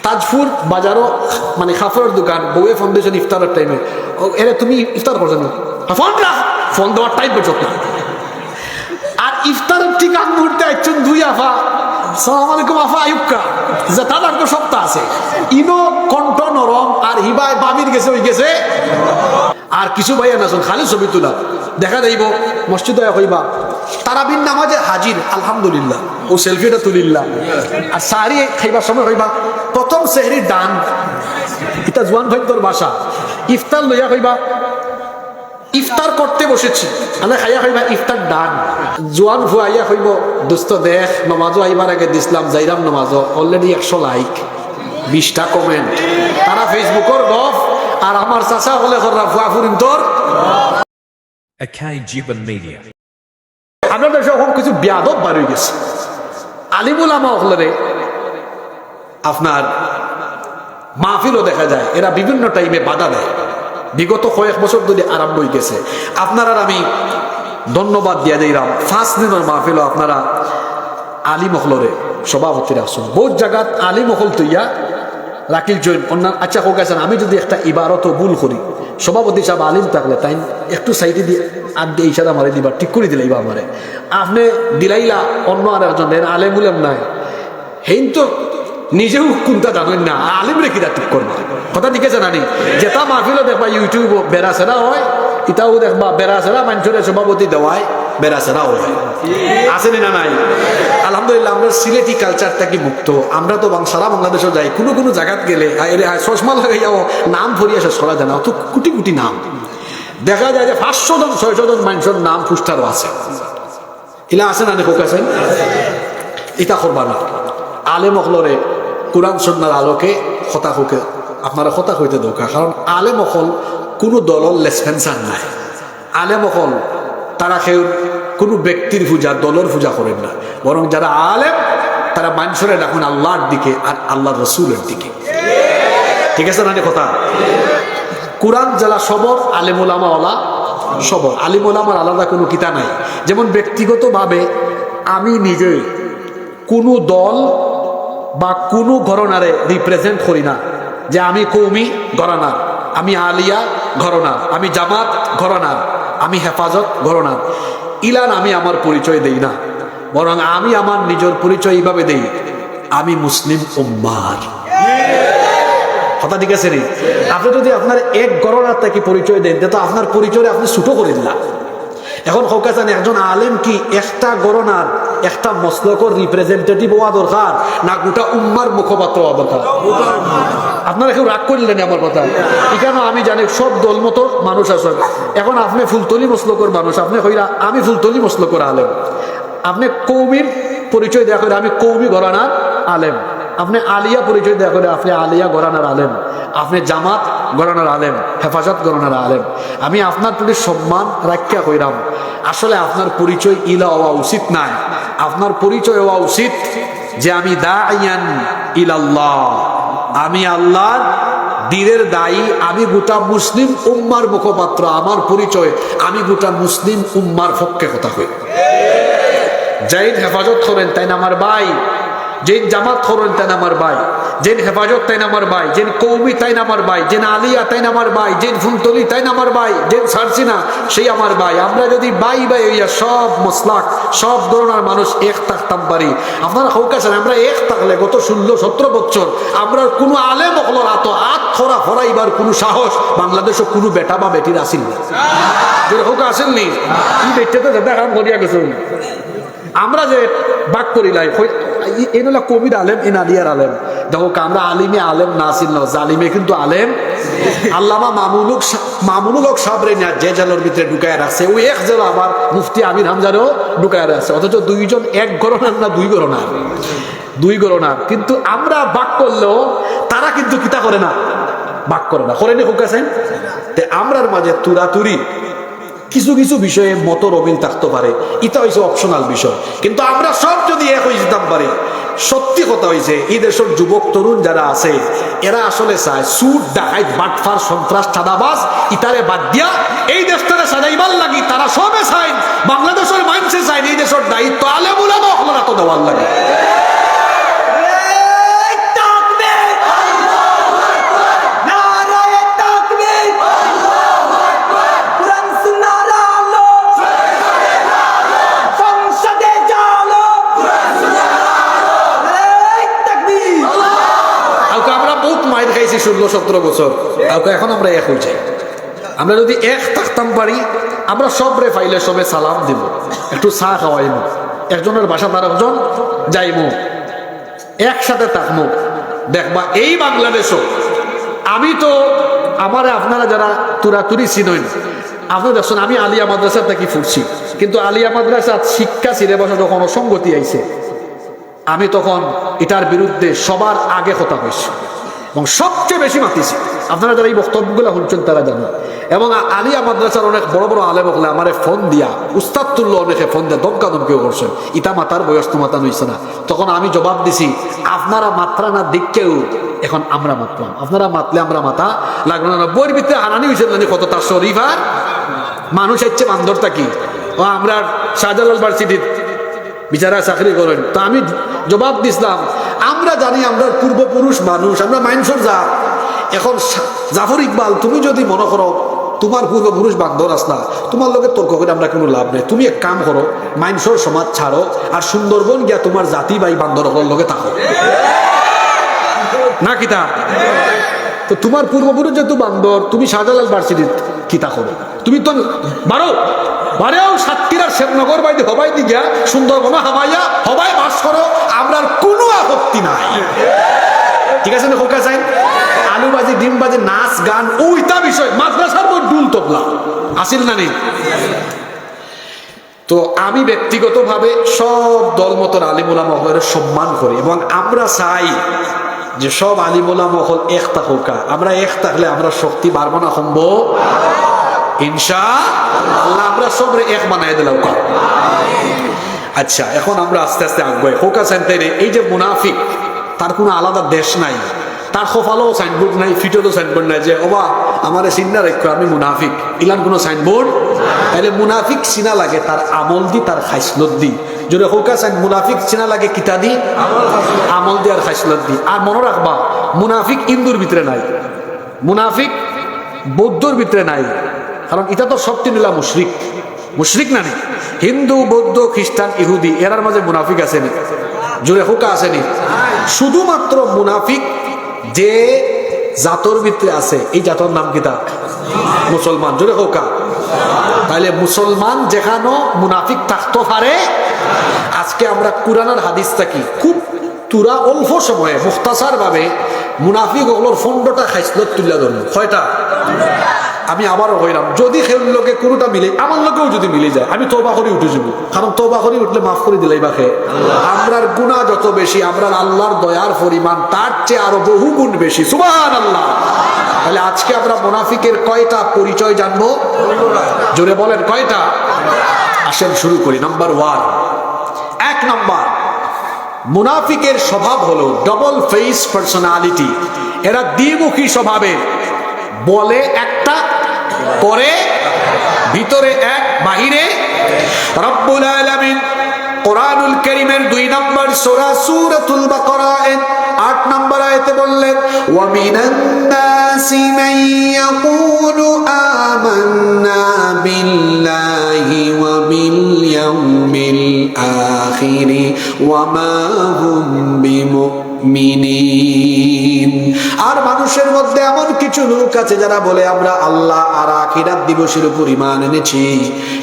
তাজপুর বাজারও মানে খাফরের দোকান বউয়ে ফোন দিয়েছেন ইফতারের টাইমে, এরে তুমি ইফতার করছো না, ফোন রাখ, ফোন দেওয়ার টাইম পেছ না। আর ইফতারের ঠিক আগ মুহূর্তে একজন দুই আফা, সালাম আলাইকুম আফা আয়ুবকা, যে তার আগে সপ্তাহ আছে, ইনো কণ্ঠ নরম আর হিবায় বামির গেছে ওই গেছে। আর কিছু ভাইয়া না খালি ছবি তোলা দেখা যাইব মসজিদে হইবা তারাবির নামাজে হাজির আলহামদুলিল্লাহ, ও সেলফিটা তুলিল্লাহ। আর সাহারি খাইবার সময় হইবা প্রথম সেহরির ডান, এটা জোয়ান ভাই তোর বাসা, ইফতার লইয়া হইবা ইফতার করতে বসেছি মানে খাইয়া হইবা ইফতার ডান। জোয়ান ভুয়াইয়া হইব দোস্ত দেখ নমাজও আইবার আগে দিসলাম যাইরাম নমাজও, অলরেডি 100 লাইক 20টা কমেন্ট, তারা ফেসবুকর গফ আর আমার চাচা বলে কররা ভুয়া ফুরিম তোর। Akai Jiban Media. আপনাদের সব কিছু বিয়াদব বার হয়ে গেছে। আলিমুল আমা হলে আপনার মাহফিলও দেখা যায় এরা বিভিন্ন টাইমে বাধা দেয়, বিগত কয়েক বছর ধরে আরম্ভ হয়ে গেছে। আপনারা আমি ধন্যবাদ দিয়া দিলাম, 5 দিনের মাহফিলও আপনারা আলিম হলরে সভাপতিরা আসুন, বহুত জায়গাত আলিম হল তৈয়া রাকিল জৈন অন্যান্য। আচ্ছা হোক আছেন, আমি যদি একটা ইবারত ভুল করি, সভাপতি সাহেব আলিম থাকলে তাই একটু সাইডে দিয়ে আগ দিয়ে ইশারা মারে দিবা, ঠিক করে দিলে আমারে আপনি দিলাইলা অন্য আর একজন আলেম উলেম নাই, হেন তো নিজেও কোনটা জানেন না, আলিম রে কিরা ঠিক করবা, কথা ঠিক আছে নানি। যেটা মাহফিলও দেখবা ইউটিউব বেড়াছেরা হয়, ইটাও দেখবা বেড়াছেরা মানুষের সভাপতি দেওয়ায় বেড়াছেরা হয়, আসেনি না নাই? আলহামদুলিল্লাহ আমরা সিলেটি কালচারটা কি মুক্ত, আমরা তো সারা বাংলাদেশও যাই, কোনো কোনো জায়গাত গেলে চশমা লাগাইয়াও নাম ভরিয়া শেষ করা যায় না, অত কোটি কোটি নাম দেখা যায় যে 500 জন 600 জন মানুষের নাম পুস্টারও আছে, এলা আছে না হোক আছেন, এটা করবা না। আলেম অকলরে কোরআন সুন্নাহর আলোকে কথা হোকে আপনারা কথা হইতে দরকার, কারণ আলেম অকল কোনো দলর লেসপেন্সার নাই, আলেম অকল তারা কেউ কোনো ব্যক্তির পূজা দলের পূজা করেন না, বরং যারা আলেম তারা মানুষের রাখুন আল্লাহর দিকে আর আল্লাহ রসুলের দিকে, ঠিক আছে না কথা? কোরআন যারা সবর আলেম ওলামা ওলা সবর, আলিম ওলামার আলাদা কোনো কিতা নাই। যেমন ব্যক্তিগতভাবে আমি নিজে কোনো দল বা কোনো ঘরনারে রিপ্রেজেন্ট করি না, যে আমি কৌমি ঘরানার, আমি আলিয়া ঘরনার, আমি জামাত ঘরনার, আমি হেফাজত ঘরনার, ইলান আমি আমার পরিচয় দেই না, বরং আমি আমার নিজের পরিচয় এইভাবে দেই, আমি মুসলিম উম্মার। কথা ঠিক আছে রে? আপনি যদি আপনার এক গণনার থেকে পরিচয় দেন তো আপনার পরিচয় আপনি ছোট করে দিলা। এখন হোক জানি একজন আলেম কি একটা গণনার একটা মসলকর রিপ্রেজেন্টেটিভ হওয়া দরকার না গোটা উম্মার মুখপাত্র হওয়া দরকার? আপনারা কেউ রাগ করলেন আমার কথা, এখানে আমি জানি সব দল মতো মানুষ আছেন। এখন আপনি ফুলতলি মসলকর মানুষ, আপনি কইরা আমি ফুলতলি মসলকর আলেম, আপনি কৌমির পরিচয় দেওয়া করে আমি কৌমি ঘরানার আলেম, আপনি আলিয়া পরিচয় দেওয়া করে আপনি আলিয়া ঘরানার আলেম, আপনি জামাত ঘরানার আলেম, হেফাজত ঘরানার আলেম, আমি আপনার প্রতি সম্মান রাখিয়া কইরাম। আসলে আপনার পরিচয় ইলা হওয়া উচিত নাই, আপনার পরিচয় হওয়া উচিত যে আমি দাইয়ান ইলাল্লাহ, আমি আল্লাহর দ্বীনের দায়ী, আমি গোটা মুসলিম উম্মার মুখপাত্র, আমার পরিচয় আমি গোটা মুসলিম উম্মার পক্ষে কথা কই। যেন হেফাজত করেন তাই না আমার ভাই, যেন জামাত করেন তাই না আমার ভাই, যেন হেফাজত তাই না আমার ভাই, যেন কৌমি তাই না আমার ভাই, যেন আলিয়া তাই না আমার ভাই, যেন ফুলতলি তাই না আমার ভাই, যেন সারসিনা সেই আমার ভাই। আমরা যদি বাই বাই হইয়া সব মসলাক সব ধরনের মানুষ এক থাকতাম পারি, আপনারা হোক আছেন আমরা এক থাকলে গত 16-17 বছর আমরা কোনো আলেম অকলর আত খরা ফরাইবার কোনো সাহস বাংলাদেশও কোনো বেটা বা বেটির আসেন না, হোক আসেননি, কি বেটে তো দেখা করিয়া গেছেন। আমরা যে বাক করিলাই এই নলা কবির আলেম এন আলিয়ার আলেম, দেখো আমরা আলিমে আলেম না ছিল না, জালিমে কিন্তু আলেম। আল্লামা মামুনুল হক সাবরে না যে জেলের ভিতরে ঢুকায় রাখছে, ওই এক জেল আবার মুফতি আমির হামজারও ঢুকায় রাখছে, অথচ দুইজন এক গণনার না দুই গণনার, কিন্তু আমরা বাক করলেও তারা কিন্তু কিতা করে না, বাক করে না, করেনি হোক আছেন। আমরার মাঝে তুরাতুরি কিছু কিছু বিষয়ে মত রবিন থাকতে পারে, এটা হয়েছে অপশনাল বিষয়, কিন্তু আমরা সব যদি এক হয়ে যেতাম পারি, সত্যি কথা হয়েছে এই দেশের যুবক তরুণ যারা আছে এরা আসলে চায় সুদ ডাকাইত বাটফার সন্ত্রাস চাঁদাবাজ ইতারে বাদ দিয়া এই দেশটারে সাজাইবার লাগি, তারা সবে চায় বাংলাদেশের মানুষে চায় এই দেশের দায়িত্ব আলেম উলামা হলরা তো দেওয়ার লাগে। মাইর খাইছি 16-17 বছর, এখন আমরা এক হয়ে যাই। আমরা যদি এক থাকতাম পারি, আমরা সবরে ফাইলে সবে সালাম দিব, একটু চা খাওয়াইমু, একজনের বাসা তার একজন যাইমু, একসাথে থাকবো। দেখবা এই বাংলাদেশও, আমি তো আমারে আপনারা যারা তুরাতুরি চিনইন, আপনি দেখছেন আমি আলিয়া মাদ্রাসা থেকে ফুটছি, কিন্তু আলিয়া মাদ্রাসা শিক্ষা সিলেবাসে যখন অসঙ্গতি আইছে, আমি তখন এটার বিরুদ্ধে সবার আগে কথা হয়েছি এবং সবচেয়ে বেশি মাতিছি। আপনারা যারা এই বক্তব্যগুলো শুনছেন তারা জানেন। এবং আলিয়া মাদ্রাসার অনেক বড় বড় আলেম হলে আমার ফোন দিয়া, উস্তাদ তুল্য অনেকে ফোন দিয়া দমকা দমকেও করছেন, ইতা মাতার বয়স তো মাতা নইছে না। তখন আমি জবাব দিছি, আপনারা মাত্রা না দিককেও এখন আমরা মাতলাম, আপনারা মাতলে আমরা মাথা লাগলো না। বইয়ের ভিতরে আনানি হয়েছে না কত তার শরীফ আর মানুষ হচ্ছে বান্দরটা কি। ও আমরা শাহজালাল ভার্সিটির বিচারা চাকরি করেন, তো আমি জবাব দিছিলাম, আমরা জানি আমরা পূর্বপুরুষ মানুষ, আমরা মাইনসর যা। এখন জাফর ইকবাল, তুমি যদি মনে করো তোমার পূর্বপুরুষ বান্ধব আসনা, তোমার লোকে তর্ক করে আমরা কোনো লাভ নেই। তুমি এক কাম করো, মাইনসর সমাজ ছাড়ো, আর সুন্দরবন গিয়া তোমার জাতি ভাই বান্ধবর লোকে থাকো না কিতা। তো তোমার পূর্বপুরুষ যেহেতু বান্দর, তুমি শাহজালাল ভার্সিটির কিতা করো, তুমি তো বারেও সাতক্ষীরার শ্যামনগর বাইদি হবাই দি গিয়া সুন্দরবন হামাইয়া হবাই বাস করো, আমরা কোনো আপত্তি নাই। ঠিক আছে না খোকা চাই, আলুবাজি ডিমবাজি নাচ গান ওইটা বিষয়, মাদ্রাসার বই ডুল তবলা আসিল না নেই। তো আমি ব্যক্তিগতভাবে সব দলমতর আলিমুলা মহলের সম্মান করি এবং আমরা চাই যে সব আলিমুলা মহল এক থাকুকা। আমরা এক থাকলে আমরা শক্তি বাড়বো না, সম্ভব ইনশাআল্লাহ। আমরা সবরে এক বানাই দিলাম। আচ্ছা, এখন আমরা আস্তে আস্তে আগুয়াই খোকা সেন্টারে। এই যে মুনাফিক, তার কোনো আলাদা দেশ নাই, তার খোফালো সাইনবোর্ড নাই, ফিটেরও সাইনবোর্ড নাই যে ওবা আমার চিন্তা রেখো আমি মুনাফিক, ইলান কোনো সাইনবোর্ড। তাহলে মুনাফিক চিনা লাগে তার আমল দি, তার খাইসলত দি। যদি হোকা চাই মুনাফিক চিনা লাগে কিতা দি, আমল দি আর খাইসলত দি। আর মনে রাখবা, মুনাফিক হিন্দুর ভিতরে নাই, মুনাফিক বৌদ্ধর ভিতরে নাই, কারণ এটা তো সবটি নিলা মুশরিক। মুশরিক না নি, হিন্দু বৌদ্ধ খ্রিস্টান ইহুদি এরার মাঝে মুনাফিক আসেনি, জোরে হোকা আসেনি। শুধুমাত্র মুনাফিক যে জাতর ভিতরে আছে, এই জাতর নাম কিতা? মুসলমান। জোরে হোকা। তাহলে মুসলমান যেখানে মুনাফিক থাকতে পারে। আজকে আমরা কুরআনের হাদিসটা কি খুব তুরা অল্প সময়ে মুখতাসার ভাবে মুনাফিক ওগুলোর 15টা খাইসলত তুলে ধরল। কয়টা? আমি আবারও হইলাম, যদি খেল লোকে কোনোটা মিলে, আমার লোকেও যদি মিলে যায়, আমি তওবা করে উঠে যাব। কারণ তওবা করে উঠলে মাফ করে দিলাই বাকে। আমরার গুনাহ যত বেশি, আমরার আল্লাহর দয়ার পরিমাণ তার চেয়ে আরো বহু গুণ বেশি। সুবহানাল্লাহ। তাহলে আজকে আমরা মুনাফিকের কয়টা পরিচয় জানবো? জোরে বলেন কয়টা? আসেন শুরু করি। নাম্বার 1, 1 নাম্বার, মুনাফিকের স্বভাব হলো ডবল ফেস পার্সোনালিটি। এরা দ্বিমুখী স্বভাবের, বলে একটা করে ভিতরে এক বাহিরে। রব্বুল আলামিন কোরআনুল কারীমের 2 নম্বর সূরা সূরাতুল বাকারা 8 নম্বর আয়াতে বললেন, ওয়া মিনান নাসি মান ইয়াকুলু আমান্না বিল্লাহি ওয়া বিল ইয়াউমিল আখির ওয়া মা হুম বিমুমিনিন। আর মানুষের মধ্যে এমন কিছু লোক আছে যারা বলে আমরা আল্লাহ আর আখিরাত দিবসের উপর ঈমান এনেছি,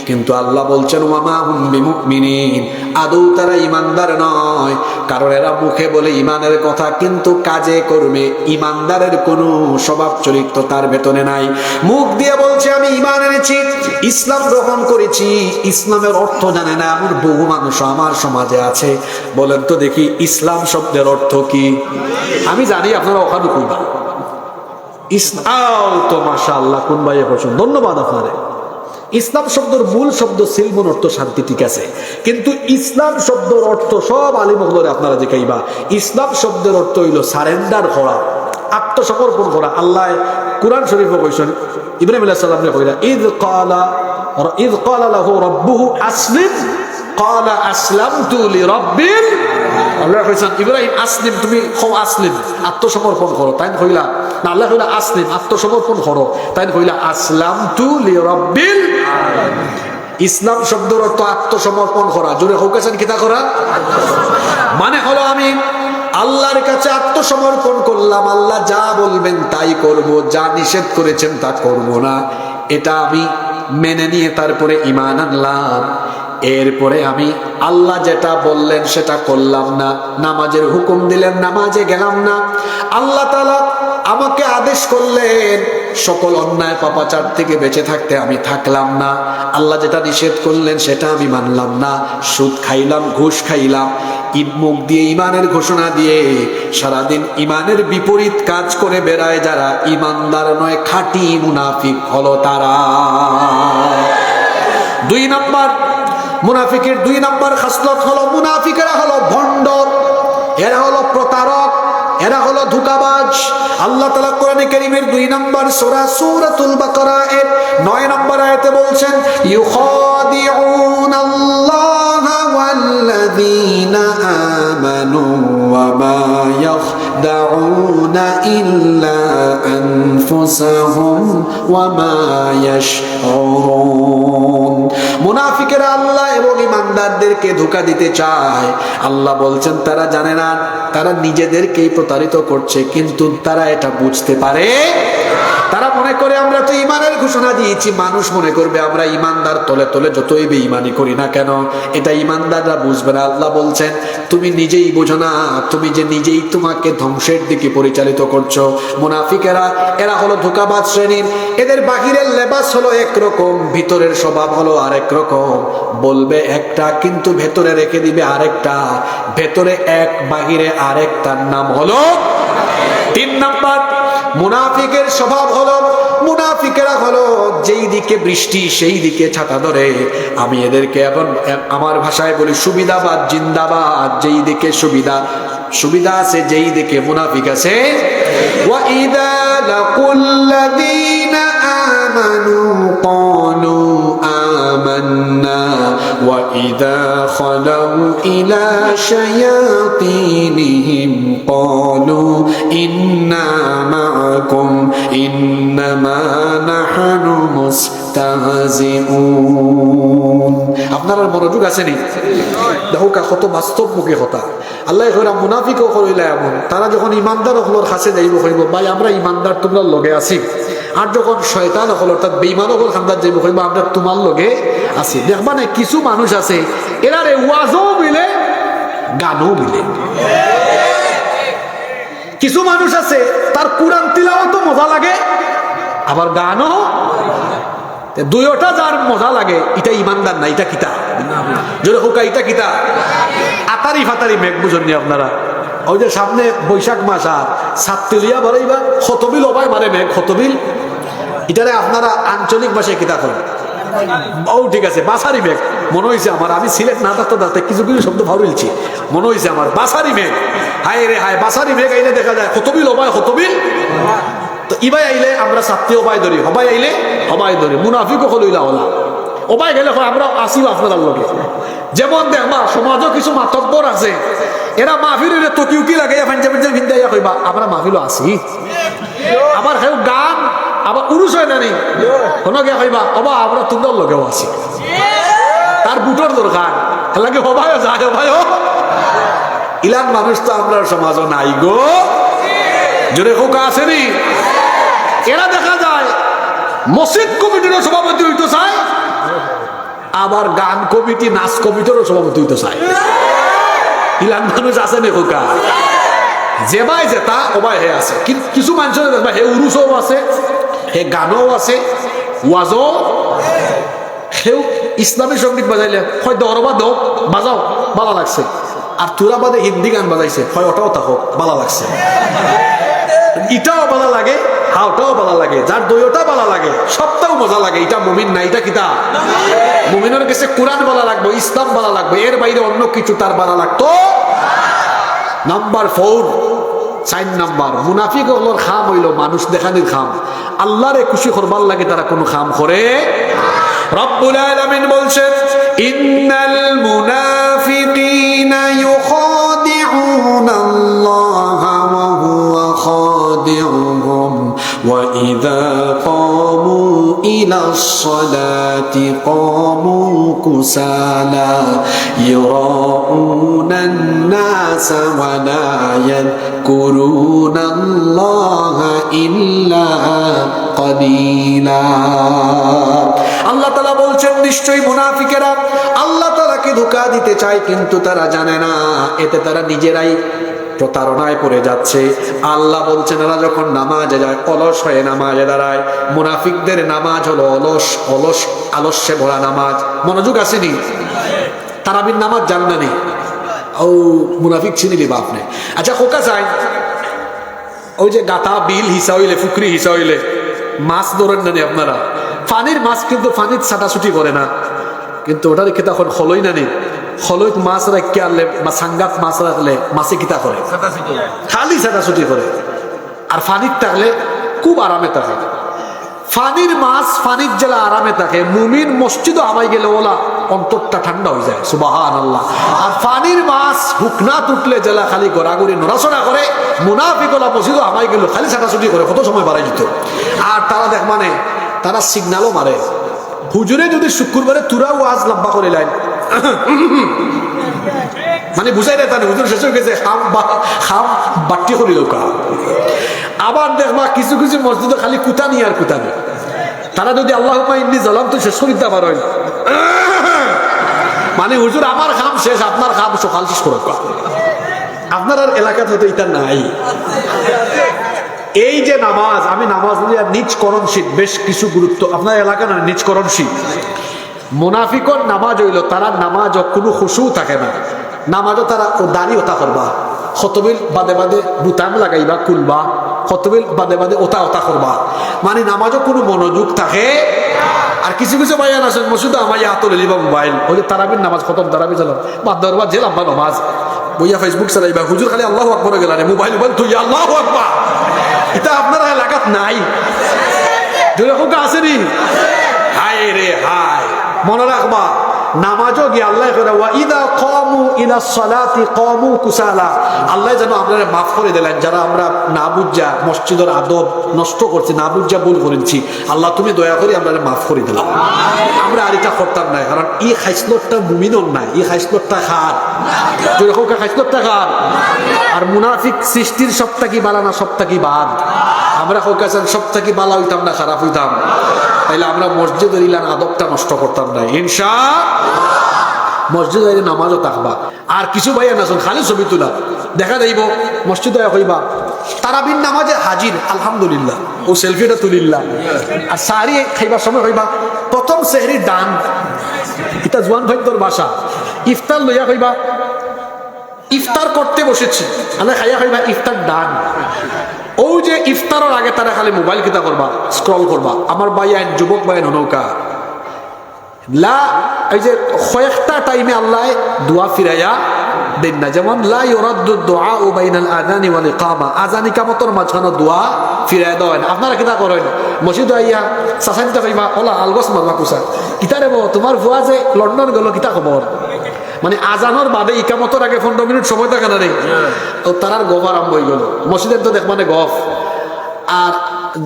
কিন্তু আল্লাহ বলছেন ওয়া মা হুম বিমুমিনিন, আদৌ তারা ঈমানদার নয়। কারণ এরা মুখে বলে ঈমানের কথা, কিন্তু কাজে কর্মে ঈমানদারের কোনো স্বভাব চরিত্র তার ভেতরে নাই। মুখ দিয়ে বলছে আমি ঈমান এনেছি, ইসলাম গ্রহণ করেছি, ইসলামের অর্থ জানে না। এমন বহু মানুষ আমার সমাজে আছে। বলেন তো দেখি ইসলাম শব্দের অর্থ কি? আমি জানি আপনারা ওখানে কইবা ইসলাম তো মাশাআল্লাহ কোন ভাইয়ে পছন্দ, ধন্যবাদ আপনারে। ইসলাম শব্দের মূল শব্দ সিলমুন, অর্থ শান্তি, ঠিক আছে, কিন্তু ইসলাম শব্দের অর্থ সব আলিম হলরে আপনারা দেখাইবা। ইসলাম শব্দের অর্থ হইল সারেন্ডার করা, আত্মসমর্পণ করা। আল্লাহ কুরআন শরীফে কইছেন, ইব্রাহিম আলাইহিস সালাম রে কইরা ইয ক্বালা লাহু রাব্বুহু আসলিম ক্বালা আসলামতু লিরাব্বিল। আল্লাহ কইছেন ইব্রাহিম আসলিম, তুমি হও আসলিম, আত্মসমর্পণ করো। তাই কইলা না, আল্লাহ কইলা আসলিম, আত্মসমর্পণ করো। তাই কইলা আসলামতু লিরাব্বিল আলামিন। ইসলাম শব্দের অর্থ আত্মসমর্পণ করা। জোরে হোক আছেন কিতা করা? মানে হলো আমি আল্লাহর কাছে আত্মসমর্পণ করলাম, আল্লাহ যা বলবেন তাই করব, যা নিষেধ করেছেন তা করব না, এটা আমি মেনে নিয়ে তারপরে ঈমান আনলাম। এরপরে আমি আল্লাহ যেটা বললেন সেটা করলাম না, নামাজের হুকুম দিলেন নামাজে গেলাম না, আল্লাহ তাআলা আমাকে আদেশ করলেন সকল অন্যায় পাপাচার থেকে বেঁচে থাকতে, আমি থাকলাম না, আল্লাহ যেটা নিষেধ করলেন সেটা আমি মানলাম না, সুদ খাইলাম, ঘুষ খাইলাম, ঈদ মুখ দিয়ে ঈমানের ঘোষণা দিয়ে সারাদিন ঈমানের বিপরীত কাজ করে বেড়ায় যারা, ঈমানদার নয়, খাঁটি মুনাফিক হলো তারা। 2 নাম্বার মুনাফিকের 2 নাম্বার খাসলত হলো, মুনাফিকেরা হলো ভণ্ড, এরা হলো প্রতারক, এরা হলো ধোঁকাবাজ। আল্লাহ তাআলা কোরআনে কারীমের 2 নম্বর সূরা সূরাতুল বাকারা এর 9 নম্বর আয়াতে বলছেন, ইউখাদিউনাল্লাহা ওয়াল্লাযীনা আমানু ওয়া মা ইয়াখদাউনা ইল্লা আনফুসাহুম ওয়া মা ইয়াশউরুন। মুনাফিকেরা আল্লাহ এবং ঈমানদারদেরকে ধোঁকা দিতে চায়। আল্লাহ বলছেন তারা জানে না, তারা নিজেদেরকেই প্রতারিত করছে, কিন্তু তারা এটা বুঝতে পারে। তারা মনে করে আমরা তো ঈমানের ঘোষণা দিয়েছি, মানুষ মনে করবে আমরা ঈমানদার, তলে তলে যতই বেঈমানি করি না কেন এটা ঈমানদাররা বুঝবে না। আল্লাহ বলছেন তুমি নিজেই বোঝো না, তুমি যে নিজেই তোমাকে ধ্বংসের দিকে পরিচালিত করছো। মুনাফিকেরা এরা হলো ধোঁকাবাজ শ্রেণীর, এদের বাহিরের লেবাস হলো একরকম, ভিতরের স্বভাব হলো আরেক রকম। বলবে একটা কিন্তু ভেতরে রেখে দিবে আরেকটা, ভেতরে এক বাহিরে আরেক, তার নাম হলো 3 নাম্বার মুনাফিকের স্বভাব হলো, মুনাফিকেরা হলো যেই দিকে বৃষ্টি সেই দিকে ছাতা ধরে। আমি এদেরকে এখন আমার ভাষায় বলি সুবিধাবাদ জিন্দাবাদ, যেই দিকে সুবিধা আছে যেই দিকে মুনাফিক আছে। ওয়া ইযা লাকুল্লাযীনা আমানু ক্বালু আমান্না ওয়া ইযা খালাউ ইলা শায়াতিনিহিম ক্বালু ইন্না মাআকুম ইন্নামা নাহনু মুস্তাহজিউন। আপনার মনোযোগ আছে নি? দেখো কত বাস্তবমুখী কথা। আল্লাহ কইরা মুনাফিকও কইলা এমন, তারা যখন ঈমানদার হলোর কাছে যাইব কইব ভাই আমরা ঈমানদার তোমরা লগে আছি, আর যখন শয়তান হলো অর্থাৎ বেঈমান হল খান্দার যাইব কইব আমরা তোমার লগে আছি। দেখবা না কিছু মানুষ আছে এরা রে ওয়াজও মিলে গানও মিলে, কিছু মানুষ আছে তার কুরআন তিলাওয়াত মজা লাগে আবার গানও, দুইটা যার মজা লাগে এটা ঈমানদার না, এটা কিতা জোরে হোকা, এটা কিতা আতারি ফাতারি মেঘ বুঝুন নি আপনারা। ওই যে সামনে বৈশাখ মাস আর সাততিলিয়া বাড়াইবা খতবিল ওবাই মারে মেঘ, খতবিল এটারে আপনারা আঞ্চলিক ভাষায় কিতা করেন? ও ঠিক আছে, বাসারি মেঘ মনে হয়েছে আমার, আমি সিলেট না থাকতে থাকতে কিছু কিছু শব্দ ভাবলছি, মনে হয়েছে আমার বাসারি মেঘ। হায় রে হায়, বাসারি মেঘ আইলে দেখা যায় খতবিল ওবাই খতবিল, তো ইবাই আইলে আমরা সাতটি ওবাই ধরি, হবাই আইলে হবাই ধরি। মুনাফিকও হলইলা হলা ওবাই গেলে আমরা আসিও আপনার লগে। যেমন দেখবা সমাজও কিছু মাতব্বর আছে, এরা মাহফিলের তকিউকি লাগে ভিন্দাইয়া কইবা আমরা মাহফিলও আসি, আবার কেউ গান আবার উরুস হয় না নি কোনো গিয়া কইবা অবা আমরা তোমরা লগেও আছি, তার বুটোর দরকার লাগে হবাইও যায় হবাইও। ইলান মানুষ তো আমরা সমাজও নাই গো, জোরে হোকা আসেনি। এরা দেখা যায় মসজিদ কমিটিরও সভাপতি হইতে চায়, আবার গান কমিটি নাচ কমিটিরও সভাপতি হইতে চায়। ইলান মানুষ আছে নি হোকা, যে ভাই যেটা ওবাই হে আছে। কিছু মানুষের দেখবা হে উরুসও আছে, হে গানও আছে, ওয়াজও, সেও ইসলামী সঙ্গীত বাজাইলে হয় দরবা দো বাজাও ভালো লাগছে, আর তুরা বাদে হিন্দি গান বাজাইছে হয় ওটাও থাকো ভালো লাগছে, ইটাও ভালো লাগে হাওটাও ভালো লাগে, যার দইটা ভালো লাগে সবটাও মজা লাগে। এটা মুমিন না, এটা কিতা মুমিনের কাছে কোরআন ভালো লাগবে, ইসলাম ভালো লাগবে, এর বাইরে অন্য কিছু তার ভালো লাগতো। নাম্বার 4 4 নাম্বার মুনাফিক হলোর খাম হইল মানুষ দেখানির খাম, আল্লাহরে খুশি করবার লাগে তারা কোনো খাম করে। রব্বুল আলামিন বলছেন ইন্নাল মুনাফিকিনা ইউখাদিউনাল্লাহা ওয়া হুয়া খাদিউহুম وإذا قاموا إلى الصلاة قاموا كسالى يراءون الناس ولا يذكرون الله إلا قليلا আল্লাহ তাআলা বলছেন নিশ্চয়ই মুনাফিকেরা আল্লাহ তাআলাকে ধোঁকা দিতে চায় কিন্তু তারা জানে না এতে তারা নিজেরাই প্রতারণায় পড়ে যাচ্ছে আল্লাহ বলছেন এরা যখন নামাজে যায় অলস হয়ে নামাজে দাঁড়ায় মুনাফিকদের নামাজ হলো আলস্যে ভরা নামাজ মনোযোগ আসেনি তারাবির নামাজ জান না ও মুনাফিক চিনিলি বাপ নে আচ্ছা খোকা চাই ওই যে গাতা বিল হিসা হইলে ফুকরি হিসা হইলে মাছ ধরেন না আপনারা পানির মাছ কিন্তু পানির ছাটাছুটি করে না কিন্তু ওটার খেতে এখন খলই না নি খলই মাছ রাখতে আনলে বা সাঙ্গাত মাছ রাখলে মাছে কিতা করে খালি ছাটাছুটি করে আর ফানির থাকলে খুব আরামে থাকে ফানির মাছ ফানির জেলা আরামে থাকে মুমিন মসজিদও আমাই গেলে ওলা অন্তরটা ঠান্ডা হয়ে যায় সুবহানাল্লাহ আর ফানির মাছ হুকনা তুটলে জেলা খালি গড়াগড়ি নড়াচড়া করে মুনাফিক ওলা মসজিদও আমাই গেল খালি ছাটাছুটি করে কত সময় বাড়াই যেত আর তারা দেখ মানে তারা সিগন্যালও মারে হুজুরে যদি শুক্রবারে তুরা ওয়াজ লম্বা করে লাইন মানে বুঝাই না তাহলে হুজুর শেষ হয়ে গেছে খাম বাট্টি করি লোকা আবার দেখবা কিছু কিছু মসজিদে খালি কুতানি আর কুতানি তারা যদি আল্লাহুম্মা ইন্নী যালামতু শেষ করে দিতে পারেন মানে হুজুর আমার খাম শেষ আপনার খাম সকাল শেষ করো আপনার আর এলাকাতে হয়তো এটা নাই এই যে নামাজ আমি নামাজ নিজ করণশীল বেশ কিছু গুরুত্ব আপনার এলাকা না নিজ করণশীল মুনাফিকর নামাজ হইল তারা নামাজ কোনো খুশু থাকে না নামাজও তারা দাঁড়ি ওতা করবা খতবিল বাদে বাদে বুতাম লাগাইবা খুলবা খতবিল বাদে বাদে ওতা ওতা করবা মানে নামাজও কোনো মনোযোগ থাকে আর কিছু কিছু ভাইয়ান আছেন মসজিদে আমার হাতলে লিবা মোবাইল ওই যে তারাবির নামাজ খতম তারাবি চালাম বাদ জেলাম বা নামাজ বইয়া ফেসবুক চালাইবা হুজুর খালি আল্লাহু আকবার গেলানে মোবাইল তুই আল্লাহু আকবার এটা আপনার এলাকাত নাই দুরকম আসেনি হায় রে হায় মনে রাখবা নামাজও গিয়ে আল্লাহ করে ওয়া ইদা কামু ইলা সালাতি কামু কুসালা আল্লাহ যেন আপনারা মাফ করে দিলেন যারা আমরা না বুঝা মসজিদের আদব নষ্ট করছি না বুঝা ভুল করেছি আল্লাহ তুমি দয়া করে আমরা মাফ করে দিলাম আমরা আর এটা করতাম না কারণ এই খাইসলতটা মুমিনর নাই এই খাইসলতটা খার যেরকম খাইসলতটা খার আর মুনাফিক সৃষ্টির সবটা কি বালা না সবটা কি বাদ আমরা কাছেন সবটা কি বালা হইতাম না খারাপ হইতাম তাইলে আমরা মসজিদের ইলান আদবটা নষ্ট করতাম না ইনশাআল্লাহ মসজিদ নামাজও থাকবা আর কিছু ভাইয়া না খালি ছবি তোলা দেখা যাইব মসজিদ হইবা তারাবির নামাজে হাজির আলহামদুলিল্লাহ ও সেলফিটা তুলিল্লাহ আর সাহারি খাইবার সময় হইবা প্রথম সেহরির ডান এটা জোয়ান ভাই তোর বাসা ইফতার লইয়া হইবা ইফতার করতে বসেছি আমি খাইয়া হইবা ইফতার ডান ও যে ইফতারের আগে তারা খালি মোবাইল কিতা করবা স্ক্রল করবা আমার ভাই আইন যুবক ভাই নৌকা লা এই যে কয়েকটা টাইমে আল্লাহ দোয়া ফিরাইয়া দেন না যেমন লা ইউরাদ্দু দুআউ বাইনাল আযানি ওয়াল ইকামা আযান ইকামতের মাঝখানে দোয়া ফিরাই দেওয়া হয় আপনারা কিতা করেন মসজিদ আইয়া সাসানিতা কইবা ওলা আলগস মারবা কুসা কিতা রে তোমার ভুয়া যে লন্ডন গেল কিতা খবর মানে আজানোর বাদে ইকামতের আগে 15 মিনিট সময় থাকে না রে ও তারার গফ আরম্ভ হয়ে গেল মসজিদের তো দেখ মানে গফ আর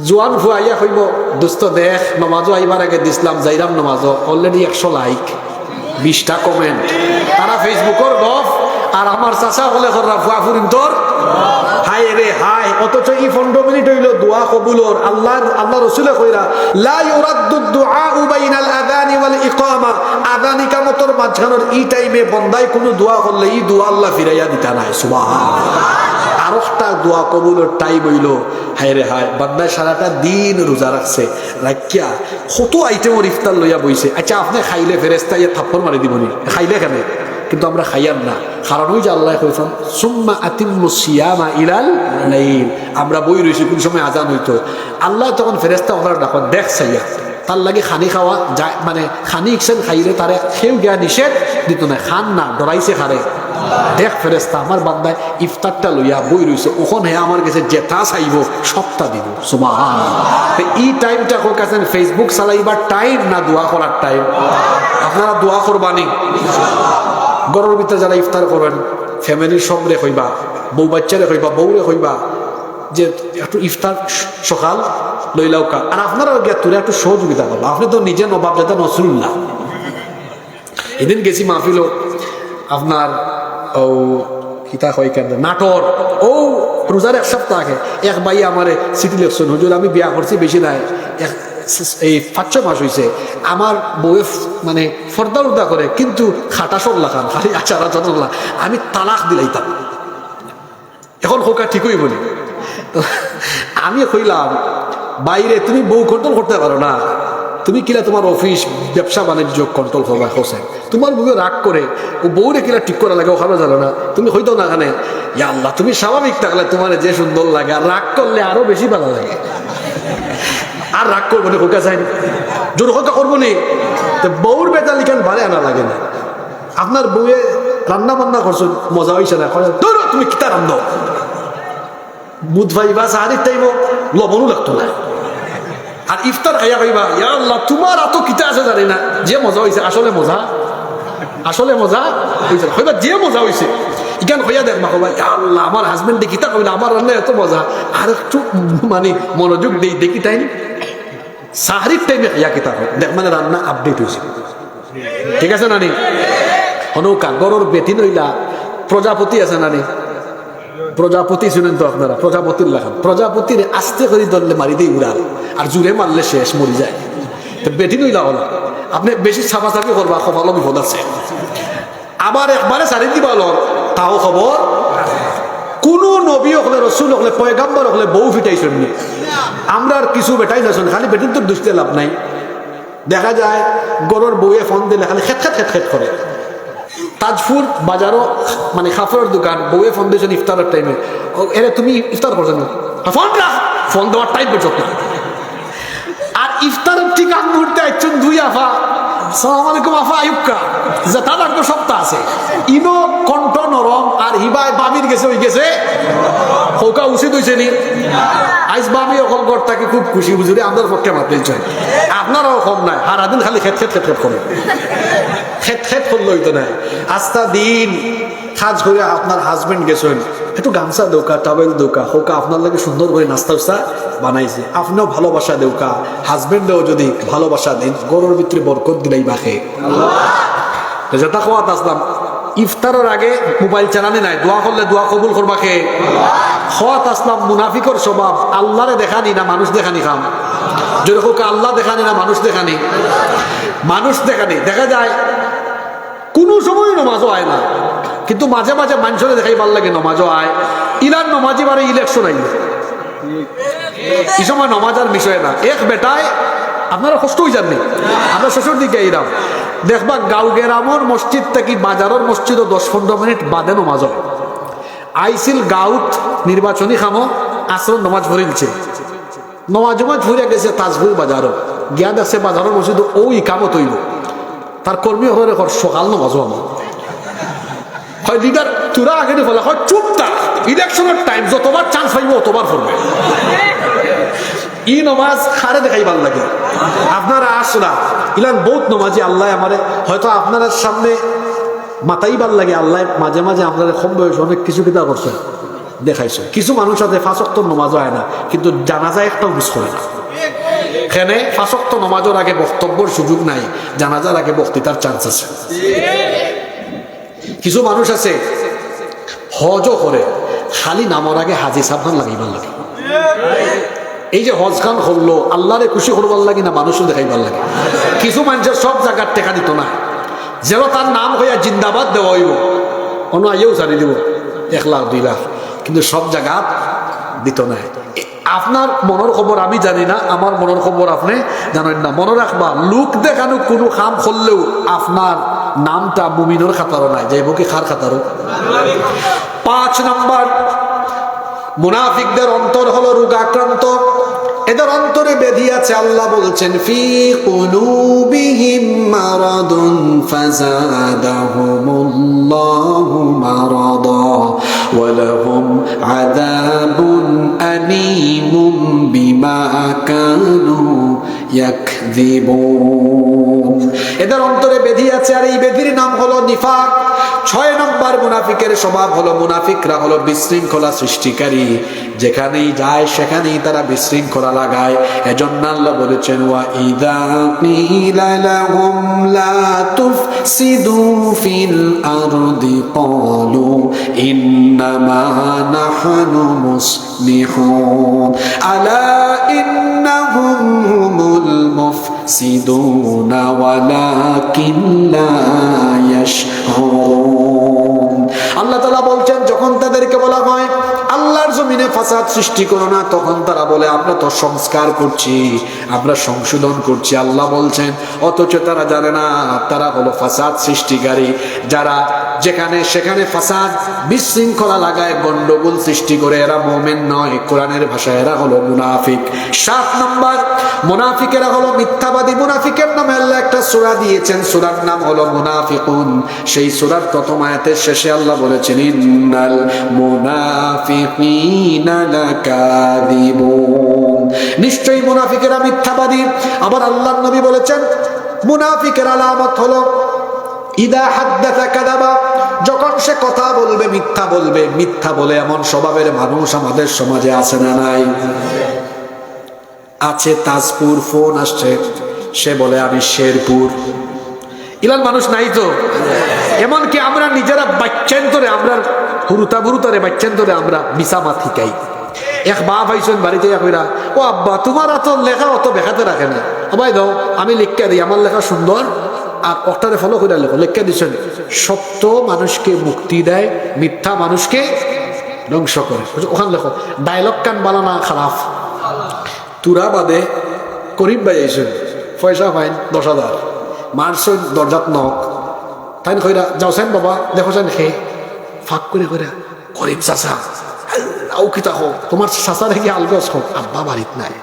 জোয়ান ভুয়াইয়া হইব দুস্থ দেখ নমাজও আইবার আগে দিসলাম যাইরাম নমাজও অলরেডি 100 লাইক 20টা কমেন্ট তারা ফেসবুকের গফ আর আমার চাচা বলে ভুয়া ফুরিম তোর হায় রে হায় অথচ এই 15 মিনিট হইল দোয়া কবুলর আল্লাহ রসুলে কইরা লা ইউরাদ্দু দুআউ বাইনাল আযানি ওয়াল ইকামা আযান ইকামতের মাঝখানের এই টাইমে বান্দায় কোনো দোয়া করলে এই দোয়া আল্লাহ ফিরাইয়া দিতা নাই সুবহানাল্লাহ আর একটা দোয়া কবুলের টাইম হইল হায় রে হায় বান্দায় সারাটা দিন রোজা রাখছে রাখিয়া কত আইটেমর ইফতার লইয়া বইছে আচ্ছা আপনি খাইলে ফেরেস্তা ইয়া থাপ্পড় মারি দিবনি খাইলে কেন কিন্তু আমরা খাইয়াম না কারণ ওই যে আল্লাহ কইছেন সুম্মা আতিম্মুস সিয়ামা ইলাল লাইল আমরা বই রইছি কোন সময় আজান হইতো আল্লাহ তখন ফেরেশতা ওরা ডাকো দেখ সাইয়া তার লাগে খানি খাওয়া যায় মানে খানি ইকছেন খাইলে তারে খেউ গিয়া নিষেধ দিত না খান না ডরাইছে খারে দেখ ফেরেশতা আমার বান্দায় ইফতারটা লইয়া বই রইছে ওখানে আমার কাছে যেটা চাইব সবটা দিব সুবহানাল্লাহ এই টাইমটা কোন কাছে ফেসবুক চালাইবার টাইম না দোয়া করার টাইম আপনারা দোয়া করবানি গরুর ভিতরে যারা ইফতার করেন ফ্যামিলির সবরে হইবা বউ বাচ্চারে হইবা বউরে হইবা যে একটু ইফতার সকাল লইলাও কা, আর আপনারাও গিয়া তোরা একটু সহযোগিতা করবো। আপনি তো নিজে নবাব জাদা নসরুল্লাহ। এদিন গেছি মাহফিল আপনার ও কিতা হয় কেন নাটোর, ও রোজার এক সপ্তাহ আগে এক ভাই আমার সিটি ইলেকশন হুজুর আমি বিয়া করছি বেশি নাই, এই 5-6 মাস হয়েছে, আমার বউয়ে মানে ফর্দা উর্দা করে কিন্তু খাটা সরলা খান খালি আচার আচরণলা, আমি তালাক দিলাইতাম। এখন হোকা ঠিকই বলি। আমি কইলাম বাইরে তুমি বউ কন্ট্রোল করতে পারো না, তুমি কিলা তোমার অফিস ব্যবসা বাণিজ্য কন্ট্রোল করবা হোসেন, তোমার বউকে রাগ করে ও বউরে কিলা ঠিক করা লাগে ওখানে জানো না, তুমি হইতো না এখানে ইয়া আল্লাহ তুমি স্বাভাবিক থাকলে তোমার যে সুন্দর লাগে, আর রাগ করলে আরো বেশি ভালো লাগে। আর রাগ করবো না হোকা চাই জোর হোকা করবো নি, তো বউর বেতা লিখান ভারে আনা লাগে না। আপনার বউয়ে রান্না বান্না করছো মজা হয়েছে না, তুমি কিতা রান্ধ বুধ ভাইবা সাহারির টাইম লবণও লাগতো না, আর ইফতার খাইয়া খাইবা ইয়া আল্লাহ তোমার এত কিতা আছে জানি না, যে মজা হয়েছে আসলে মজা হয়েছে হইবা, যে মজা হয়েছে ইখান হইয়া দেখ মা কবা ইয়া আল্লাহ আমার হাজবেন্ডে কিতা কইলা আমার রান্না এত মজা, আর একটু মানে মনোযোগ দেই দেখি টাইম সাহারির টাইমে খাইয়া কিতা হয় দেখ মানে রান্না আপডেট হয়েছে। ঠিক আছে নানি হনৌকা গরুর বেটি নইলা প্রজাপতি আছে নানি, প্রজাপতি শুনেন তো আপনারা, প্রজাপতির লেখান প্রজাপতির আস্তে করে ধরলে মারি দিয়ে উড়াল, আর জুড়ে মারলে শেষ মরি যায়। তো বেটি নইলা হলো আপনি বেশি ছাপাছাপি করবা কপালো বিপদ আছে, আবার একবারে সারি দিবা হলো তাও খবর। কোন নবী হলে রসুল হলে পয়গাম্বর হলে বউ ফিটাইছেন নি, আমরা আর কিছু বেটাই নাছেন, খালি বেটির তো দুষতে লাভ নাই। দেখা যায় গরুর বউয়ে ফোন দিলে খালি খেট করে। তাজপুর বাজারও মানে খাফরের দোকান বউয়ে ফোন দিয়েছেন ইফতারের টাইমে, এরে তুমি ইফতার করছো না, ফোন রাখ, ফোন দেওয়ার টাইম পর্যন্ত। আর ইফতারের ঠিক আগ মুহূর্তে আসছেন দুই আফা, সালাম আলাইকুম আফা আয়ুবকা, যে তার সপ্তাহ আছে ইনো কণ্ঠ নরম, আর হিবাই বাবির গেছে ওই গেছে হোকা উচিত হয়েছে নি। আইস বাবি অকল ঘর থাকি খুব খুশি বুঝুরি আমাদের পক্ষে মারতে চাই, আপনারাও কম নাই, সারাদিন খালি খেত করে খেত করলে হইতো না। আস্তা দিন কাজ করে আপনার হাজবেন্ড গেছেন একটু গামছা দৌকা টাওয়েল দৌকা হোকা আপনার লাগে সুন্দর করে নাস্তা উস্তা বানাইছে, আপনিও ভালোবাসা দেউকা, হাজবেন্ডেও যদি ভালোবাসা দিন গরুর ভিতরে বরকত দিলাই বাখে। যেটা খাওয়াত আসলাম ইফতারের আগে মোবাইল চালানি নাই, দোয়া করলে দোয়া কবুল করবা খে। খাওয়াত আসলাম মুনাফিকর স্বভাব, আল্লাহরে দেখানি না মানুষ দেখানি খাম, যেরকম আল্লাহ দেখানি না মানুষ দেখানি, দেখা যায় কোনো সময় নমাজও আয় না, কিন্তু মাঝে মাঝে মানুষরে দেখাই ভাল লাগে নমাজও আয়। ইরান নমাজি বারে ইলেকশন আইল এই সময় নমাজ আর বিষয় না, এক বেটায় আপনারা কষ্ট হয়ে যাননি, আমরা শ্বশুর দিকে এইরাম দেখবা গাঁও গেরামর মসজিদ থেকে বাজারের মসজিদও 10-15 মিনিট বাদে নমাজ হয়। আইসিল গাঁত নির্বাচনী খামো আসর নমাজ ভরিলছে, নমাজ ভরিয়া গেছে তাজপুর বাজারও গিয়া দেখছে বাজারের মসজিদ ওই কামত হইল, তার কর্মী হলে সকাল নমাজও আমার হয় লিডার তোরা আগে ফলে হয় চুপ থাক, ইলেকশনের টাইম যতবার চান্স পাইব অতবার করবে। ই নমাজ খারে দেখাই ভাল লাগে, আপনারা আসরা ইলান বহুত নমাজি আল্লাহ আমারে হয়তো আপনার সামনে মাথাই ভাল লাগে, আল্লাহ মাঝে মাঝে আপনাদের কম বয়স অনেক কিছু কিতা করছে দেখাইছে। কিছু মানুষ আছে 5 ওয়াক্ত নমাজও হয় না, কিন্তু জানাজা একটাও মিস করে না। এখানে 5 ওয়াক্ত নমাজের আগে বক্তব্যের সুযোগ নাই, জানাজার আগে বক্তৃতার চান্স আছে। কিছু মানুষ আছে হজও করে, খালি নামার আগে হাজি সাবধান লাগাইবার লাগে। এই যে হজ খান করলো আল্লাহরে খুশি করবার লাগে না মানুষও দেখাইবার লাগে। কিছু মানুষের সব জায়গার টেকা দিত না, যেন তার নাম হইয়া জিন্দাবাদ দেওয়া হইব, অন্য আইয়েও জানি দিব 1 লাখ 2 লাখ, কিন্তু সব জায়গা দিত না। আপনার মনের খবর আমি জানি না, আমার মনের খবর আপনি জানেন না। মনে রাখবা লোক দেখানো কোনো কাম করলেও আপনার নামটা মুমিনের খাতারও নাই, যাইব কি খার খাতারও। 5 নাম্বার মুনাফিকদের অন্তর হলো রোগাক্রান্ত, এদের অন্তরে ব্যাধি আছে। আল্লাহ বলছেন ফি কুলুবিহিম মারাদুন ফাযাদাহুমুল্লাহু মারাদা ওয়া লাহুম আযাবুন আলীমুম বিমা কানু ইয়াকযিবুন। এদের অন্তরে ব্যাধি আছে, আর এই ব্যাধির নাম হলো নিফাক। 6 নম্বর মুনাফিকের স্বভাব হলো, মুনাফিকরা হলো বিশৃঙ্খলা সৃষ্টিকারী। যেখানেই যায় সেখানেই তারা বিশৃঙ্খলা লাগায়। এজন্য আল্লাহ বলেছেন, ওয়া ইযা কিলা লাহুম লা তুফসিদু ফিল আরদি ক্বালু ইন্নামা নাহনু মুসলিহুন আলা ইন্নাহুম হুমুল মুফসিদুনা ওয়ালাকিন লা ইয়াশউরুন। আল্লাহ তাআলা বলছেন, যখন তাদেরকে বলা হয় আল্লাহর জমিনে ফাসাদ সৃষ্টি করো না, তখন তারা বলে আমরা তো সংস্কার করছি, আমরা সংশোধন করছি। আল্লাহ বলছেন অথচ তারা জানে না তারা হলো ফাসাদ সৃষ্টিকারী, যারা যেখানে সেখানে ফাসাদ বিশৃঙ্খলা লাগায়, গন্ডগোল সৃষ্টি করে। এরা মুমিন নয়, কোরআনের ভাষায় এরা হলো মুনাফিক। 7 নম্বর মুনাফিকেরা হলো মিথ্যাবাদী। মুনাফিকের নামে আল্লাহ একটা সূরা দিয়েছেন, সূরার নাম হলো মুনাফিকুন। সেই সূরার প্রথম আয়াতের শেষে আল্লাহ বলেছেন, ইন্নাল মুনাফিকিনা লাকাযিবুন, নিশ্চয়ই মুনাফিকেরা মিথ্যাবাদী। আবার আল্লাহর নবী বলেছেন মুনাফিকের আলামত হলো ইদা হাদ্দাসা কাযাবা, যখন সে কথা বলবে মিথ্যা বলবে। মিথ্যা বলে এমন স্বভাবের মানুষ আমাদের সমাজে আছে না নাই? আছে। তাজপুর ফোন আসছে, সে বলে আমি শেরপুর। ইলান মানুষ নাই তো? এমনকি আমরা নিজেরা বাচ্চান্তরে, আমরা হুরুতারে বাচ্চান্তরে আমরা মিসামা ঠিকাই। এক বাপ আইসেন বাড়িতে, কইরা ও আব্বা তোমার এত লেখা অত বেখাতে রাখে না, ভাই দাও আমি লিখা দিই, আমার লেখা সুন্দর। আর ওটারে ফলো করে লেখো, লেখা দিচ্ছেন সত্য মানুষকে মুক্তি দেয়, মিথ্যা মানুষকে ধ্বংস করে। ওখানে লেখো ডায়লগ কান বানানা খারাপ। তুরা বাদে করিম ভাই আইসেন, পয়সা ফাইন 10,000 মারছেন, দরজাত নক তাই কইরা যাওছেন বাবা দেখো যান খে ফাঁক করে কইরা করিম চাচা আও কিতা হোক তোমার চাচা রেখে আলগস হোক, আব্বা বাড়িত নাই।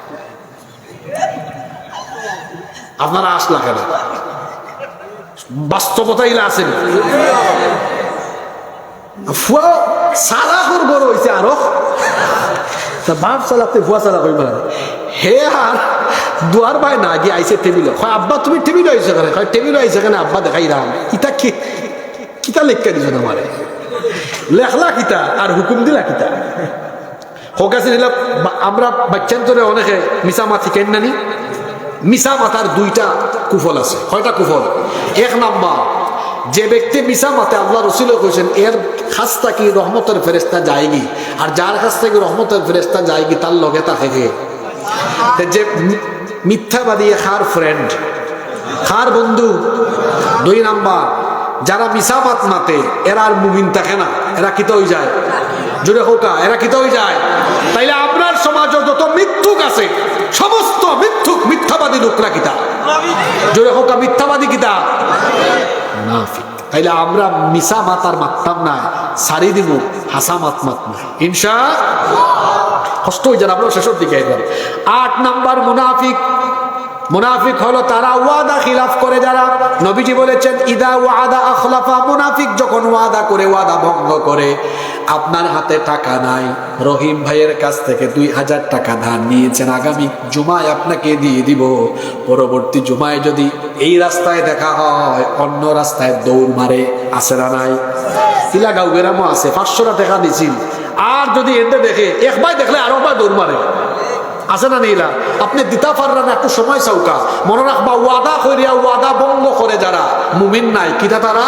আপনারা আসলা কেন? বাস্তবতা ইলা আছেন। ফুয়া সালাহর বড় হয়েছে আরো বাপ চালাতে ফুয়া চালা কইবা হে আর দুয়ার ভাই না গিয়ে আইসে টেবিল। হয় আব্বা তুমি টেবিল আইসে কেন? হয় টেবিল আইসে কেন? আব্বা দেখাই রাম ইটা কি কিতা লেখা দিছ আমারে, লেখলা কিতা আর হুকুম দিলা কিতা? হোক আছে দিলা। আমরা বাচ্চান্তরে অনেকে মিশা মাথি কেন নানি। মিশা মাথার 2টা কুফল আছে। কয়টা কুফল? 1 নাম্বার, যে ব্যক্তি মিশা মাতে আল্লাহ রসুল কইছেন এর কাছ থেকে রহমতের ফেরেস্তা যায়গি, আর যার কাছ থেকে রহমতের ফেরেস্তা যায়গি তার লগে থাকে। যে মিথ্যাবাদী খার ফ্রেন্ড, খার বন্ধু। 2 নাম্বার, যারা মিশামাত মাতে এরা আর মুমিন থাকে না, এরা কিতা হয়ে যায়? জোরে হোকা, এরা কিতা হয়ে যায়? তাইলে আপনার সমাজে যত মিথ্যুক আছে সমস্ত মিথ্যুক মিথ্যাবাদী লোকরা কিতা? জোরে হোকা, মিথ্যাবাদী কিতা? মুনাফিক। তাইলে আমরা মিশা মাতার মাততাম না, সারি দিব হাসা মাত মাতমা ইনশাআল্লাহ। কষ্ট হয়ে যান, আমরা শেষের দিকে এবার। 8 নাম্বার মুনাফিক। মুনাফিক হলো তারা ওয়াদা খিলাফ করে যারা। নবীজি বলেছেন ইদা ওয়াদা আখলাফা, মুনাফিক যখন ওয়াদা করে ওয়াদা ভঙ্গ করে। আপনার হাতে টাকা নাই, রহিম ভাইয়ের কাছ থেকে 2000 টাকা ধার নিয়েছেন, আগামী জুমায় আপনাকে দিয়ে দিব। পরবর্তী জুমায় যদি এই রাস্তায় দেখা হয় অন্য রাস্তায় দৌড় মারে, আছে না নাই? ইলাগাঁও গ্রামও আছে, 500 টাকা দিছিল, আর যদি এতে দেখে একবার দেখলে আরো বার দৌড় মারে, আছে না নীলা? আপনি দিতা পারলেন একটু সময় চৌকা মনে রাখবা, ওয়াদা করিয়া ওয়াদা ভঙ্গ করে যারা মুমিন নাই কিতা তারা।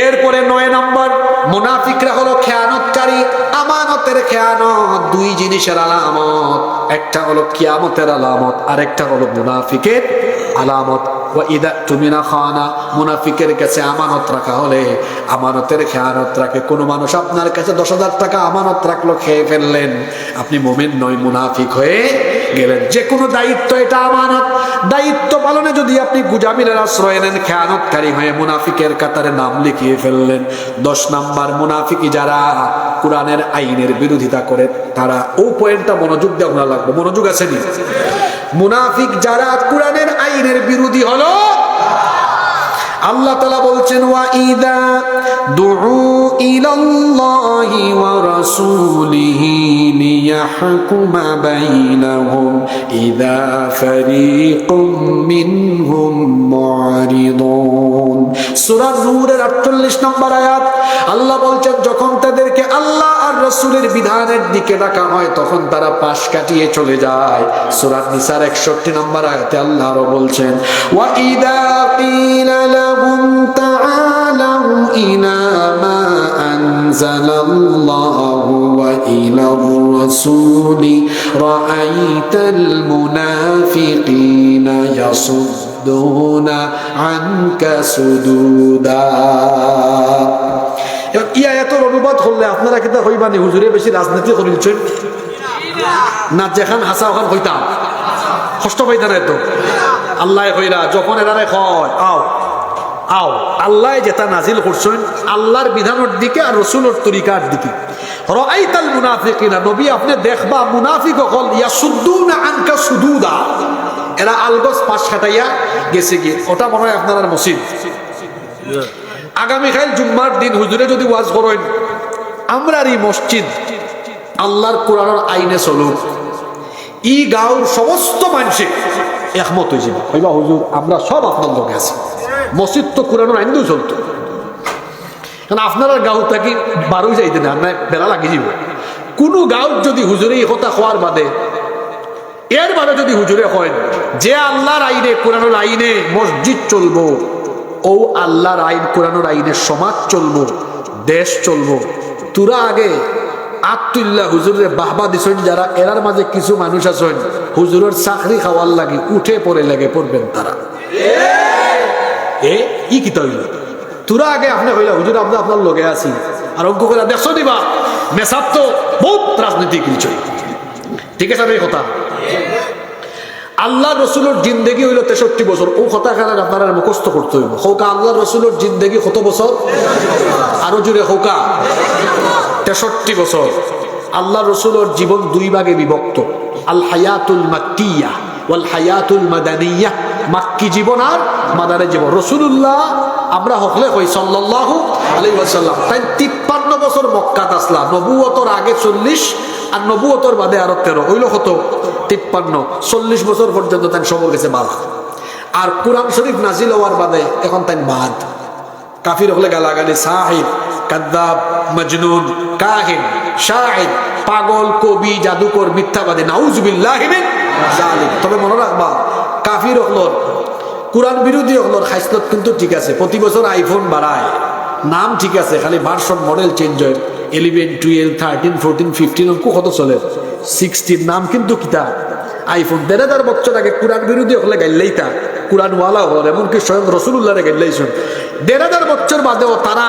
এরপরে 9 নম্বর মুনাফিকরা হলো খেয়ানতকারী। আমানতের খেয়ানত 2 জিনিসের আলামত, একটা হলো কিয়ামতের আলামত, আর একটা হলো মুনাফিকের আলামত। মুনাফিকের কাছে আমানত রাখা হলে আমানতের খেয়ানত রাখে। কোনো মানুষ আপনার কাছে 10,000 টাকা আমানত রাখলো, খেয়ে ফেললেন, আপনি মুমিন নয়, মুনাফিক হয়ে গেলেন। যে কোনো দায়িত্ব এটা আমানত, দায়িত্ব পালনে যদি আপনি গুজামিলের আশ্রয় নেন, খেয়ানতকারী হয়ে মুনাফিকের কাতারে নাম লিখিয়ে ফেললেন। 10 নাম্বার মুনাফিকি যারা কোরআনের আইনের বিরোধিতা করে তারা। ও পয়েন্টটা মনোযোগ দেওয়া লাগবে, মনোযোগ আছে নি? মুনাফিক যারা কোরআনের আইনের বিরোধী হলো, আল্লাহ তাআলা বলছেন ওয়া ইদা দুউ ইলাল্লাহি ওয়া রাসূলিহি লিয়াহকুমা বাইনাহুম ইদা ফারীকুম মিনহুম মুরিদুন। সূরা নূরের 48 নম্বর আয়াত। আল্লাহ বলছেন যখন তাদেরকে আল্লাহ আর রাসূলের বিধানের দিকে ডাকা হয় তখন তারা পাশ কাটিয়ে চলে যায়। সূরা নিসার 61 নম্বর আয়াতে আল্লাহ আরো বলছেন ওয়া ইদা কিলা লাহুম তাআলাউ ইলা মা আনজালাল্লাহু ওয়া ইলার রাসূলি রাআইতাল মুনাফিকিনা ইয়াসুদ্দুনা আনকা সুদুদা। এই আয়াতের অনুবাদ করলে আপনারা কিন্তু হইবানি হুজুরে বেশি রাজনীতি করিলছেন না, যেখান হাসা ওখান হইতাম কষ্ট পাইতা না। তো আল্লাহ কইরা যখন এরারে কয় আও আও, আল্লাহ যেটা নাজিল করছেন আল্লাহর বিধানের দিকে আর রাসূলের তরিকার দিকে। রাআইতাল মুনাফিকিনা, নবী আপনি দেখবা মুনাফিক হল ইয়াসুদ্দুনা আনকা সুদুদা, এরা আলগস পাশ কাটাইয়া গেছে গিয়ে। ওটা মনে হয় আপনার মসজিদ। আগামীকাল জুম্মার দিন হুজুরে যদি ওয়াজ করেন আমরা এই মসজিদ আল্লাহর কোরআনের আইনে চলুক, ই গাঁওর সমস্ত মানুষে একমত হয়ে যাবে, হইবা হুজুর আমরা সব আপনার লোকে আছি। মসজিদ তো কোরআনের আইন দিয়েও চলতো, কারণ আপনার গাঁও থাকি বারোই যাইতে না, আপনার বেলা লাগিয়ে যাব। কোনো গাঁও যদি হুজুরে এই কথা হওয়ার বাদে এর বাদে যদি হুজুরে হয় যে আল্লাহর আইনে কোরআনের আইনে মসজিদ চলবো, ও আল্লাহর আইন কোরআনের আইনে সমাজ চলবো, দেশ চলবো, তোরা আগে আত্মুল্লাহ হুজুরের বাহবা দিছেন যারা, এরার মাঝে কিছু মানুষ আছেন হুজুরের চাকরি খাওয়ার লাগে উঠে পড়ে লাগে পড়বেন তারা। ই কি তৈল তোরা আগে আপনি হইলা হুজুর আমরা আপনার লগে আছি, আর অঙ্ক করে দেখছো দিবা মেসাব তো বহুত রাজনীতি কিছু। ঠিক আছে এই কথা। আল্লাহ রসুলের জিন্দেগি হইল 63 বছর। ও কথা খারাপ আপনারা মুখস্থ করতে হইব। হৌকা আল্লাহ রসুলের জিন্দেগি কত বছর? আরো জুড়ে হৌকা 63 বছর। আল্লাহ রসুলের জীবন দুই ভাগে বিভক্ত, আল হায়াতুল মাক্কিয়া ওয়াল হায়াতুল মাদানিয়া। মাক্কি জীবন আর মাদানী জীবন। রসুল্লাহ আমরা হকলে কই সাল্লাল্লাহু আলাইহি ওয়াসাল্লাম তাই 53 বছর মক্কাত আসলা, নবুয়তর আগে 40 আর নবুয়তর বাদে আরো 13, হইল কত 53। 40 বছর পর্যন্ত তাই সবর গেছে বাদ। আর কুরআন শরীফ নাজিল হওয়ার বাদে এখন তাই বাদ। কাফির হলে গালাগালি, সাহির, কাদ্দাব, মজনুন, কাহিন, শাহিদ, পাগল, কবি, জাদুকর, মিথ্যাবাদী, নাউজুবিল্লাহি মিন যালিক। তবে মনে রাখবা কাফির হলর কুরআন বিরোধী হলর খাইসলত কিন্তু ঠিক আছে। প্রতি বছর আইফোন বাড়ায়, নাম ঠিক আছে, খালি ভার্সন মডেল চেঞ্জ হয়। 11, 12, 13, 14, 15 অঙ্ক কত চলে 16 নাম কিন্তু কিতা আইফোন। 1,500 বছর আগে কুরআন বিরোধী হলে গাইলেই তা কুরআন ওয়ালা হল, এমনকি স্বয়ং রসুল্লাহরে গাইলেইছেন। 1,500 বছর বাদেও তারা